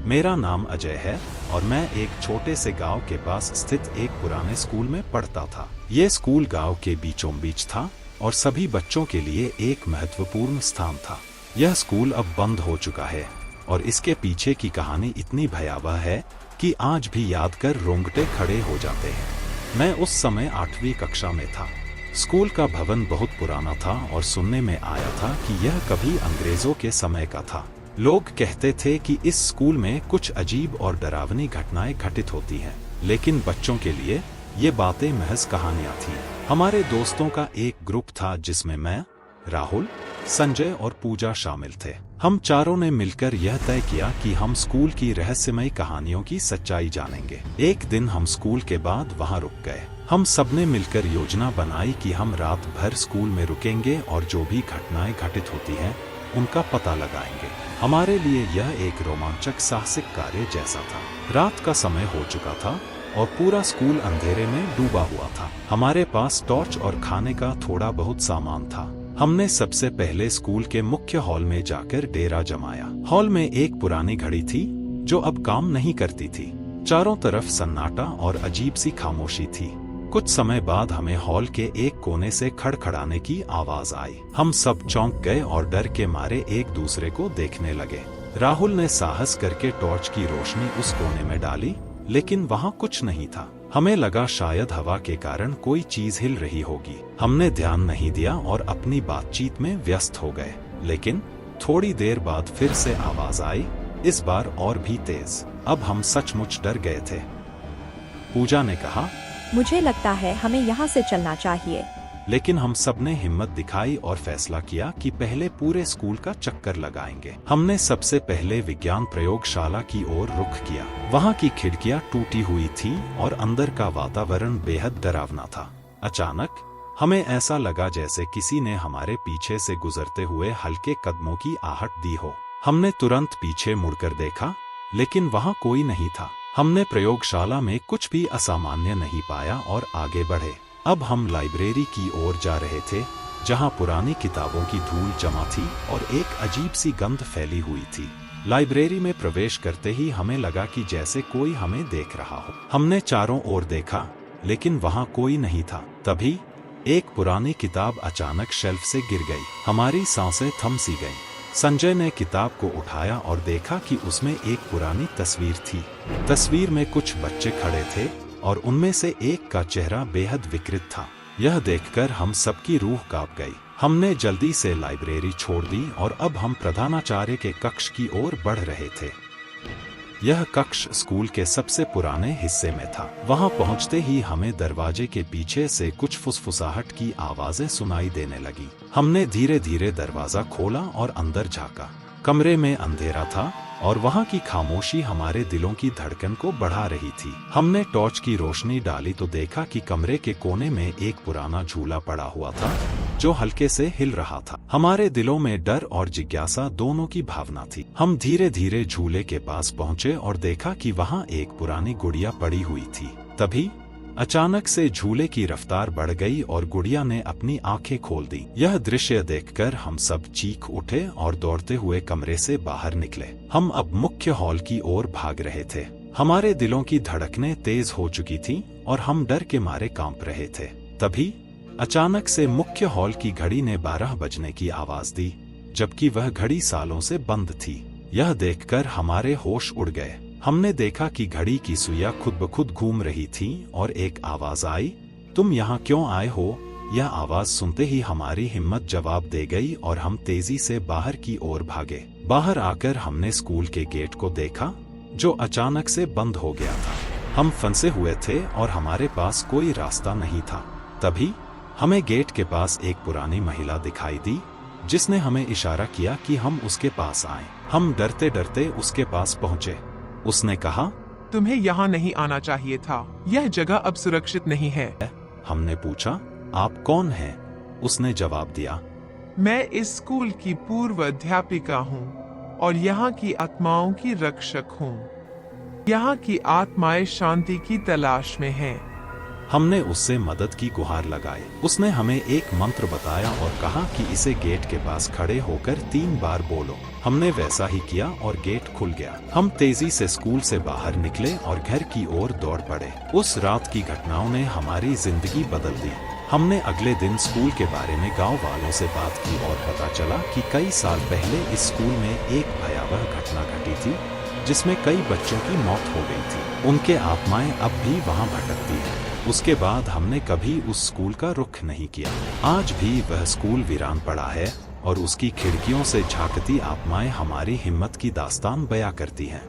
मेरा नाम अजय है और मैं एक छोटे से गांव के पास स्थित एक पुराने स्कूल में पढ़ता था। ये स्कूल गांव के बीचों बीच था और सभी बच्चों के लिए एक महत्वपूर्ण स्थान था। यह स्कूल अब बंद हो चुका है और इसके पीछे की कहानी इतनी भयावह है कि आज भी याद कर रोंगटे खड़े हो जाते हैं। मैं उस समय 8वीं कक्षा में था। स्कूल का भवन बहुत पुराना था और सुनने में आया था कि यह कभी अंग्रेजों के समय का था। लोग कहते थे कि इस स्कूल में कुछ अजीब और डरावनी घटनाएं घटित होती हैं, लेकिन बच्चों के लिए ये बातें महज कहानियां थीं। हमारे दोस्तों का एक ग्रुप था जिसमें मैं, राहुल, संजय और पूजा शामिल थे। हम चारों ने मिलकर यह तय किया कि हम स्कूल की रहस्यमयी कहानियों की सच्चाई जानेंगे। एक दिन हम स्कूल के बाद वहां रुक गए। हम सबने मिलकर योजना बनाई कि हम रात भर स्कूल में रुकेंगे और जो भी घटनाएं घटित होती हैं उनका पता लगाएंगे। हमारे लिए यह एक रोमांचक साहसिक कार्य जैसा था। रात का समय हो चुका था और पूरा स्कूल अंधेरे में डूबा हुआ था। हमारे पास टॉर्च और खाने का थोड़ा बहुत सामान था। हमने सबसे पहले स्कूल के मुख्य हॉल में जाकर डेरा जमाया। हॉल में एक पुरानी घड़ी थी जो अब काम नहीं करती थी। चारों तरफ सन्नाटा और अजीब सी खामोशी थी। कुछ समय बाद हमें हॉल के एक कोने से खड़खड़ाने की आवाज आई। हम सब चौंक गए और डर के मारे एक दूसरे को देखने लगे। राहुल ने साहस करके टॉर्च की रोशनी उस कोने में डाली, लेकिन वहां कुछ नहीं था। हमें लगा शायद हवा के कारण कोई चीज हिल रही होगी। हमने ध्यान नहीं दिया और अपनी बातचीत में व्यस्त हो गए। लेकिन थोड़ी देर बाद फिर से आवाज आई, इस बार और भी तेज। अब हम सचमुच डर गए थे। पूजा ने कहा, मुझे लगता है हमें यहाँ से चलना चाहिए। लेकिन हम सबने हिम्मत दिखाई और फैसला किया कि पहले पूरे स्कूल का चक्कर लगाएंगे। हमने सबसे पहले विज्ञान प्रयोगशाला की ओर रुख किया। वहाँ की खिड़कियाँ टूटी हुई थी और अंदर का वातावरण बेहद डरावना था। अचानक हमें ऐसा लगा जैसे किसी ने हमारे पीछे से गुजरते हुए हल्के कदमों की आहट दी हो। हमने तुरंत पीछे मुड़कर देखा, लेकिन वहाँ कोई नहीं था। हमने प्रयोगशाला में कुछ भी असामान्य नहीं पाया और आगे बढ़े। अब हम लाइब्रेरी की ओर जा रहे थे, जहां पुरानी किताबों की धूल जमा थी और एक अजीब सी गंध फैली हुई थी। लाइब्रेरी में प्रवेश करते ही हमें लगा कि जैसे कोई हमें देख रहा हो। हमने चारों ओर देखा, लेकिन वहां कोई नहीं था। तभी एक पुरानी किताब अचानक शेल्फ से गिर गई। हमारी सांसें थम सी गईं। संजय ने किताब को उठाया और देखा कि उसमें एक पुरानी तस्वीर थी। तस्वीर में कुछ बच्चे खड़े थे और उनमें से एक का चेहरा बेहद विकृत था। यह देखकर हम सबकी रूह कांप गई। हमने जल्दी से लाइब्रेरी छोड़ दी और अब हम प्रधानाचार्य के कक्ष की ओर बढ़ रहे थे। यह कक्ष स्कूल के सबसे पुराने हिस्से में था। वहां पहुंचते ही हमें दरवाजे के पीछे से कुछ फुसफुसाहट की आवाजें सुनाई देने लगी। हमने धीरे धीरे दरवाजा खोला और अंदर झांका। कमरे में अंधेरा था और वहां की खामोशी हमारे दिलों की धड़कन को बढ़ा रही थी। हमने टॉर्च की रोशनी डाली तो देखा कि कमरे के कोने में एक पुराना झूला पड़ा हुआ था जो हल्के से हिल रहा था। हमारे दिलों में डर और जिज्ञासा दोनों की भावना थी। हम धीरे धीरे झूले के पास पहुंचे और देखा कि वहां एक पुरानी गुड़िया पड़ी हुई थी। तभी अचानक से झूले की रफ्तार बढ़ गई और गुड़िया ने अपनी आंखें खोल दी। यह दृश्य देखकर हम सब चीख उठे और दौड़ते हुए कमरे से बाहर निकले। हम अब मुख्य हॉल की ओर भाग रहे थे। हमारे दिलों की धड़कनें तेज हो चुकी थीं और हम डर के मारे कांप रहे थे। तभी अचानक से मुख्य हॉल की घड़ी ने 12 बजने की आवाज दी, जबकि वह घड़ी सालों से बंद थी। यह देखकर हमारे होश उड़ गए। हमने देखा कि घड़ी की सुइयां खुद ब खुद घूम रही थी और एक आवाज आई, तुम यहाँ क्यों आए हो? यह आवाज सुनते ही हमारी हिम्मत जवाब दे गई और हम तेजी से बाहर की ओर भागे। बाहर आकर हमने स्कूल के गेट को देखा, जो अचानक से बंद हो गया था। हम फंसे हुए थे और हमारे पास कोई रास्ता नहीं था। तभी हमें गेट के पास एक पुरानी महिला दिखाई दी, जिसने हमें इशारा किया कि हम उसके पास आएं। हम डरते डरते उसके पास पहुंचे। उसने कहा, तुम्हें यहाँ नहीं आना चाहिए था। यह जगह अब सुरक्षित नहीं है। हमने पूछा, आप कौन हैं? उसने जवाब दिया, मैं इस स्कूल की पूर्व अध्यापिका हूँ और यहाँ की आत्माओं की रक्षक हूँ। यहाँ की आत्माएं शांति की तलाश में हैं। हमने उससे मदद की गुहार लगाई। उसने हमें एक मंत्र बताया और कहा कि इसे गेट के पास खड़े होकर 3 बार बोलो। हमने वैसा ही किया और गेट खुल गया। हम तेजी से स्कूल से बाहर निकले और घर की ओर दौड़ पड़े। उस रात की घटनाओं ने हमारी जिंदगी बदल दी। हमने अगले दिन स्कूल के बारे में गांव वालों से बात की और पता चला कि कई साल पहले इस स्कूल में एक भयावह घटना घटी थी जिसमें कई बच्चों की मौत हो गई थी। उनके आत्माएं अब भी वहां भटकती हैं। उसके बाद हमने कभी उस स्कूल का रुख नहीं किया। आज भी वह स्कूल वीरान पड़ा है और उसकी खिड़कियों से झांकती आत्माएं हमारी हिम्मत की दास्तान बयां करती हैं।